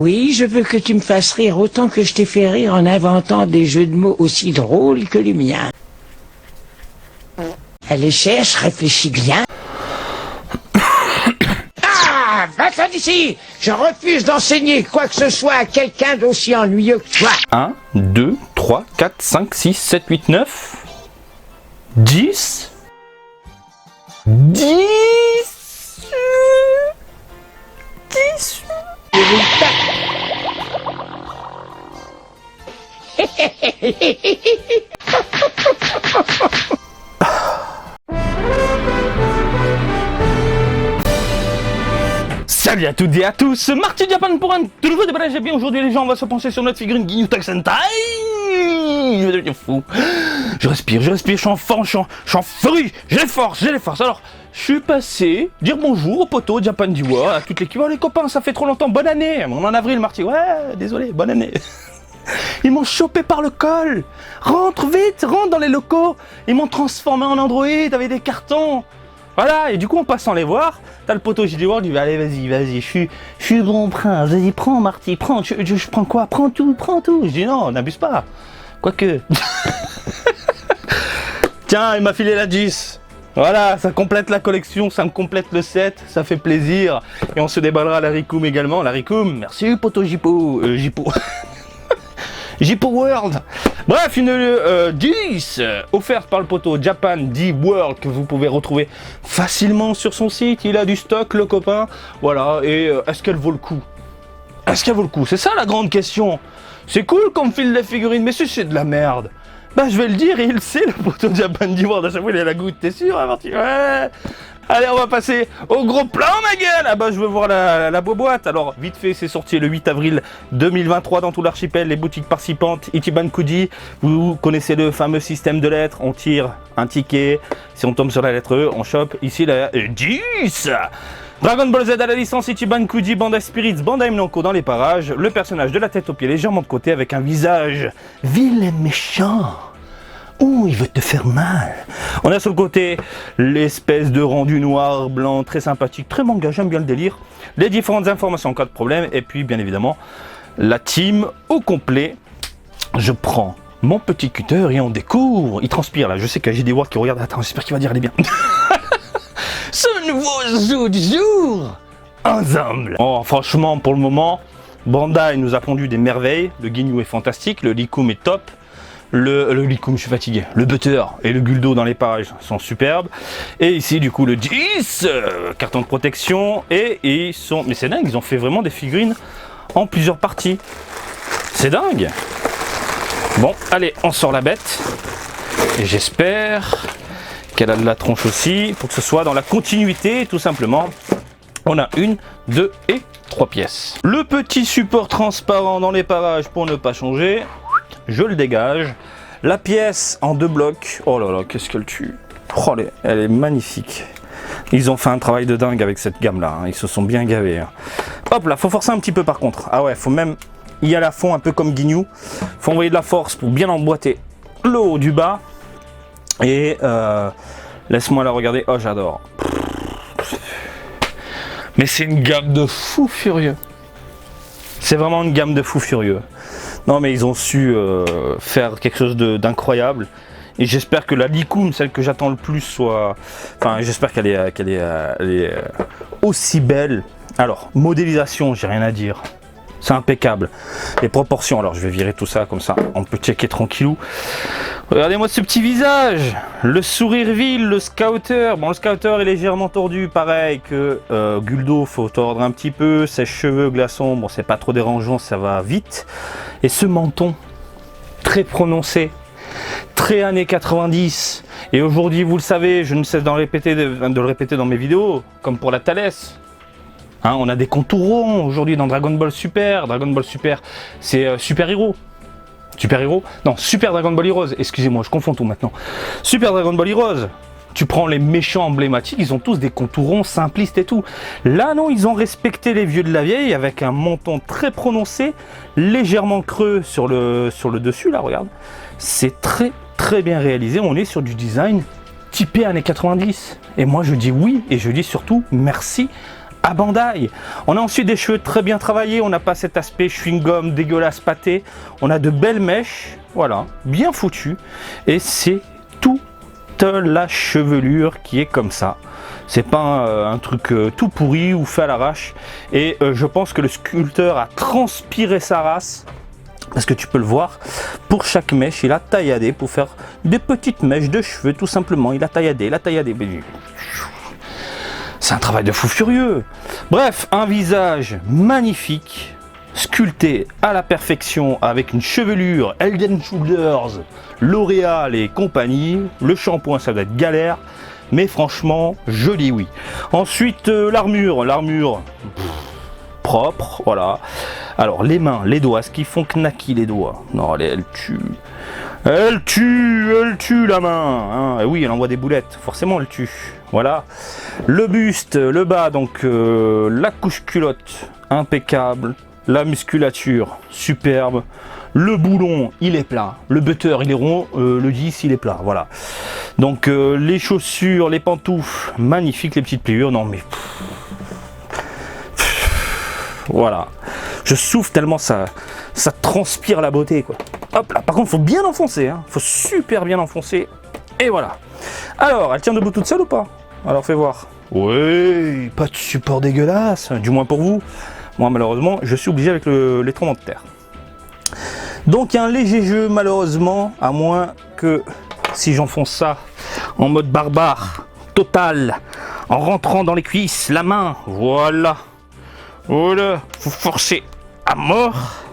Oui, je veux que tu me fasses rire autant que je t'ai fait rire en inventant des jeux de mots aussi drôles que les miens. Allez, cherche, réfléchis bien. Ah, va-t'en d'ici! Je refuse d'enseigner quoi que ce soit à quelqu'un d'aussi ennuyeux que toi. 1, 2, 3, 4, 5, 6, 7, 8, 9, 10, 10, 10. Salut à toutes et à tous, Marty Japan pour un tout nouveau déballage. Et bien aujourd'hui les gens, on va se pencher sur notre figurine Ginyu Tag Sentai. Je vais devenir fou. Je respire, je suis en forme, je suis en furie, j'ai les forces. Alors, je suis passé dire bonjour au poteau Japan Diwa, à toute l'équipe. Oh les copains, ça fait trop longtemps, bonne année. On est en avril, Marty, ouais, désolé, bonne année. Ils m'ont chopé par le col. Rentre vite, rentre dans les locaux. Ils m'ont transformé en Android avec des cartons. Voilà, et du coup, en passant les voir, t'as le poteau JD World, il dit allez, vas-y, je suis bon prince, vas-y, prends Marty, prends, je prends quoi? Prends tout. Je dis non, n'abuse pas. Quoique. Tiens, il m'a filé la 10. Voilà, ça complète la collection, ça me complète le set, ça fait plaisir. Et on se déballera la Ricoum également. La Ricoum, merci poteau Jipo. Jipo World. Bref, une 10 offerte par le poteau Japan D World que vous pouvez retrouver facilement sur son site. Il a du stock, le copain. Voilà, et est-ce qu'elle vaut le coup? C'est ça la grande question. C'est cool qu'on me file des figurines, mais c'est de la merde. Bah je vais le dire et il sait, le poteau Japan D World. À chaque fois il a la goutte, t'es sûr, Marty? Ouais. Allez, on va passer au gros plan, ma gueule. Ah bah je veux voir la boîte. Alors vite fait, c'est sorti le 8 avril 2023 dans tout l'archipel, les boutiques participantes Ichiban Kuji. Vous connaissez le fameux système de lettres. On tire un ticket, si on tombe sur la lettre E, on chope ici la 10. Dragon Ball Z à la licence Ichiban Kuji, Bandai Spirits, Bandai Namco dans les parages. Le personnage de la tête aux pieds légèrement de côté avec un visage vilain méchant. Ouh, il veut te faire mal. On a sur le côté l'espèce de rendu noir, blanc, très sympathique, très manga, j'aime bien le délire. Les différentes informations en cas de problème. Et puis, bien évidemment, la team au complet. Je prends mon petit cutter et on découvre. Il transpire là, je sais qu'il y a JD World qui regarde. Attends, j'espère qu'il va dire, elle est bien. Ce nouveau jour du jour. Ensemble. Oh, franchement, pour le moment, Bandai nous a pondu des merveilles. Le Ginyu est fantastique, le Ricoum est top. Le Ricoum, je suis fatigué. Le Butter et le Guldo dans les parages sont superbes. Et ici, du coup, le 10, carton de protection. Et ils sont... Mais c'est dingue, ils ont fait vraiment des figurines en plusieurs parties. C'est dingue. Bon, allez, on sort la bête. Et j'espère qu'elle a de la tronche aussi, pour que ce soit dans la continuité, tout simplement. On a 1, 2 et 3 pièces. Le petit support transparent dans les parages pour ne pas changer. Je le dégage. La pièce en 2 blocs. Oh là là, qu'est-ce qu'elle tue. Oh, elle est magnifique. Ils ont fait un travail de dingue avec cette gamme-là. Hein. Ils se sont bien gavés. Hein. Hop là, faut forcer un petit peu par contre. Ah ouais, faut même y aller à fond, un peu comme Ginyu. Faut envoyer de la force pour bien emboîter le haut du bas. Et laisse-moi la regarder. Oh, j'adore. Mais c'est une gamme de fous furieux. C'est vraiment une gamme de fous furieux. Non mais ils ont su faire quelque chose d'incroyable. Et j'espère que la Ricoum, celle que j'attends le plus, soit... Enfin, j'espère qu'elle est aussi belle. Alors, modélisation, j'ai rien à dire. C'est impeccable. Les proportions, alors je vais virer tout ça comme ça. On peut checker tranquillou. Regardez-moi ce petit visage. Le sourire vil, le scouter. Bon, le scouter est légèrement tordu, pareil que Guldo, faut tordre un petit peu. Ses cheveux glaçons, bon, c'est pas trop dérangeant, ça va vite. Et ce menton, très prononcé, très années 90. Et aujourd'hui, vous le savez, je ne cesse de le répéter dans mes vidéos, comme pour la Thalès. Hein, on a des contours ronds aujourd'hui dans Dragon Ball Super. Dragon Ball Super, c'est Super Hero. Super Hero? Non, Super Dragon Ball Heroes. Excusez-moi, je confonds tout maintenant. Super Dragon Ball Heroes. Tu prends les méchants emblématiques, ils ont tous des contours ronds, simplistes et tout. Là, non, ils ont respecté les vieux de la vieille avec un menton très prononcé, légèrement creux sur le dessus, là, regarde. C'est très bien réalisé. On est sur du design typé années 90. Et moi, je dis oui, et je dis surtout merci à Bandai. On a ensuite des cheveux très bien travaillés, on n'a pas cet aspect chewing-gum dégueulasse pâté, on a de belles mèches, voilà, bien foutues, et c'est toute la chevelure qui est comme ça. C'est pas un truc tout pourri ou fait à l'arrache, et je pense que le sculpteur a transpiré sa race, parce que tu peux le voir, pour chaque mèche, il a tailladé pour faire des petites mèches de cheveux, tout simplement. Il a tailladé. C'est un travail de fou furieux. Bref, un visage magnifique, sculpté à la perfection, avec une chevelure Head & Shoulders, L'Oréal et compagnie. Le shampoing, ça doit être galère, mais franchement, joli, oui. Ensuite, l'armure, propre, voilà. Alors les mains, les doigts, ce qu'ils font knacky les doigts. Non, elle tue la main. Hein. Et oui, elle envoie des boulettes, forcément elle tue. Voilà. Le buste, le bas, donc la couche culotte, impeccable. La musculature, superbe. Le boulon, il est plat. Le butter, il est rond. Le 10, il est plat. Voilà. Donc les chaussures, les pantoufles, magnifiques, les petites pliures. Non mais... Voilà, je souffle tellement ça transpire la beauté quoi. Hop là, par contre faut bien enfoncer, hein. Faut super bien enfoncer. Et voilà. Alors, elle tient debout toute seule ou pas? Alors fais voir. Oui, pas de support dégueulasse, du moins pour vous. Moi malheureusement, je suis obligé avec les tremblements de terre. Donc il y a un léger jeu malheureusement, à moins que si j'enfonce ça en mode barbare, total, en rentrant dans les cuisses, la main, voilà. Voilà, faut forcer à mort.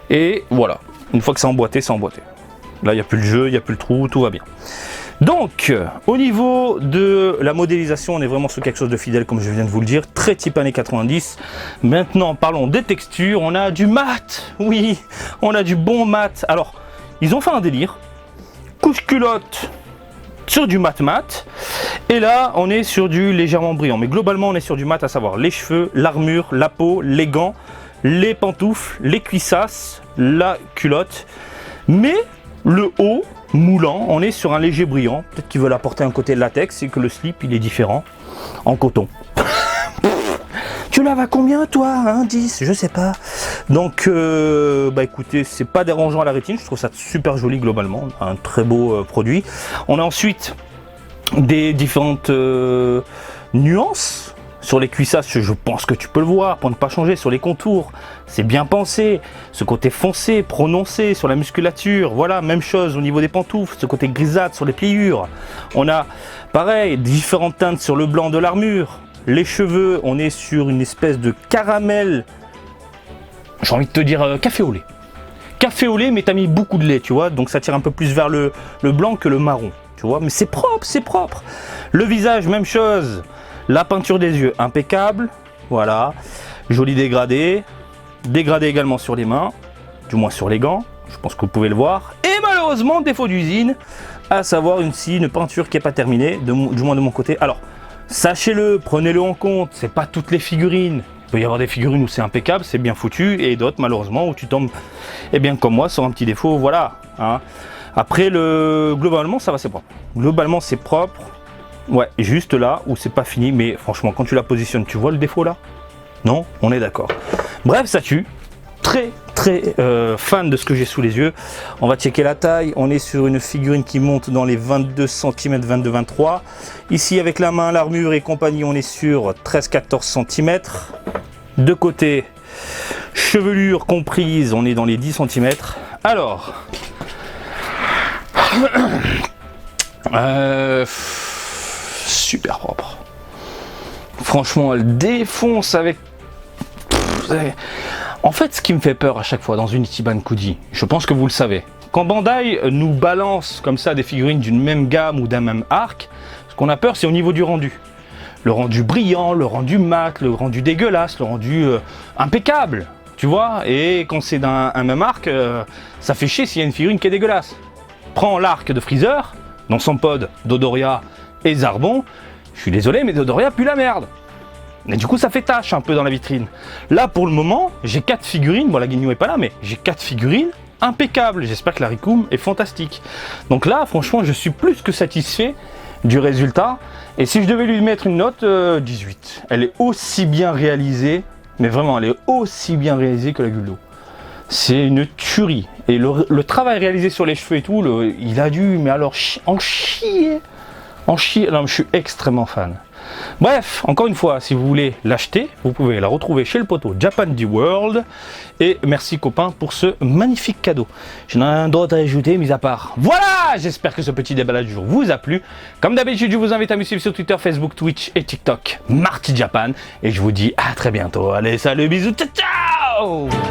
Et voilà, une fois que c'est emboîté, c'est emboîté. Là, il n'y a plus le jeu, il n'y a plus le trou, tout va bien. Donc, au niveau de la modélisation, on est vraiment sur quelque chose de fidèle, comme je viens de vous le dire, très type années 90. Maintenant, parlons des textures. On a du mat, oui, on a du bon mat. Alors, ils ont fait un délire. Couche culotte sur du mat. Et là, on est sur du légèrement brillant. Mais globalement, on est sur du mat, à savoir les cheveux, l'armure, la peau, les gants, les pantoufles, les cuissasses, la culotte. Mais le haut, moulant, on est sur un léger brillant. Peut-être qu'ils veulent apporter un côté latex et que le slip, il est différent en coton. Tu laves à combien, toi, hein, 10? Je sais pas. Donc, bah écoutez, c'est pas dérangeant à la rétine. Je trouve ça super joli globalement. Un très beau produit. On a ensuite des différentes nuances sur les cuissasses. Je pense que tu peux le voir pour ne pas changer. Sur les contours, c'est bien pensé. Ce côté foncé, prononcé sur la musculature. Voilà, même chose au niveau des pantoufles. Ce côté grisâtre sur les pliures. On a pareil, différentes teintes sur le blanc de l'armure. Les cheveux, on est sur une espèce de caramel, j'ai envie de te dire café au lait. Café au lait, mais tu as mis beaucoup de lait, tu vois, donc ça tire un peu plus vers le blanc que le marron, tu vois, mais c'est propre, c'est propre. Le visage, même chose. La peinture des yeux, impeccable, voilà. Joli dégradé. Dégradé également sur les mains, du moins sur les gants, je pense que vous pouvez le voir. Et malheureusement, défaut d'usine, à savoir une peinture qui n'est pas terminée, du moins de mon côté. Alors, sachez-le, prenez-le en compte, c'est pas toutes les figurines. Il peut y avoir des figurines où c'est impeccable, c'est bien foutu, et d'autres malheureusement où tu tombes, eh bien comme moi, sur un petit défaut, voilà. Hein. Après, globalement, ça va, c'est propre. Globalement, c'est propre. Ouais, juste là où c'est pas fini, mais franchement, quand tu la positionnes, tu vois le défaut là? Non? On est d'accord. Bref, ça tue. Très fan de ce que j'ai sous les yeux. On va checker la taille. On est sur une figurine qui monte dans les 22 cm, 22-23. Ici, avec la main, l'armure et compagnie, on est sur 13-14 cm. De côté, chevelure comprise, on est dans les 10 cm. Alors, super propre. Franchement, elle défonce avec... En fait, ce qui me fait peur à chaque fois dans une Ichiban Kuji, je pense que vous le savez, quand Bandai nous balance comme ça des figurines d'une même gamme ou d'un même arc, ce qu'on a peur, c'est au niveau du rendu. Le rendu brillant, le rendu mat, le rendu dégueulasse, le rendu impeccable, tu vois. Et quand c'est d'un même arc, ça fait chier s'il y a une figurine qui est dégueulasse. Prends l'arc de Freezer, dans son pod, Dodoria et Zarbon, je suis désolé, mais Dodoria pue la merde. Et du coup, ça fait tâche un peu dans la vitrine. Là, pour le moment, j'ai 4 figurines. Bon, la Ginyu est pas là, mais j'ai 4 figurines impeccables. J'espère que la Rikum est fantastique. Donc là, franchement, je suis plus que satisfait du résultat. Et si je devais lui mettre une note, 18. Elle est aussi bien réalisée, mais vraiment, elle est aussi bien réalisée que la Guldo. C'est une tuerie. Et le travail réalisé sur les cheveux et tout, il a dû, mais alors, en chier. En chier. Non, je suis extrêmement fan. Bref, encore une fois, si vous voulez l'acheter, vous pouvez la retrouver chez le poteau Japan D-World. Et merci copain pour ce magnifique cadeau. Je n'ai rien d'autre à ajouter, mis à part. Voilà, j'espère que ce petit déballage du jour vous a plu. Comme d'habitude, je vous invite à me suivre sur Twitter, Facebook, Twitch et TikTok, Marty Japan. Et je vous dis à très bientôt. Allez, salut, bisous, ciao, ciao!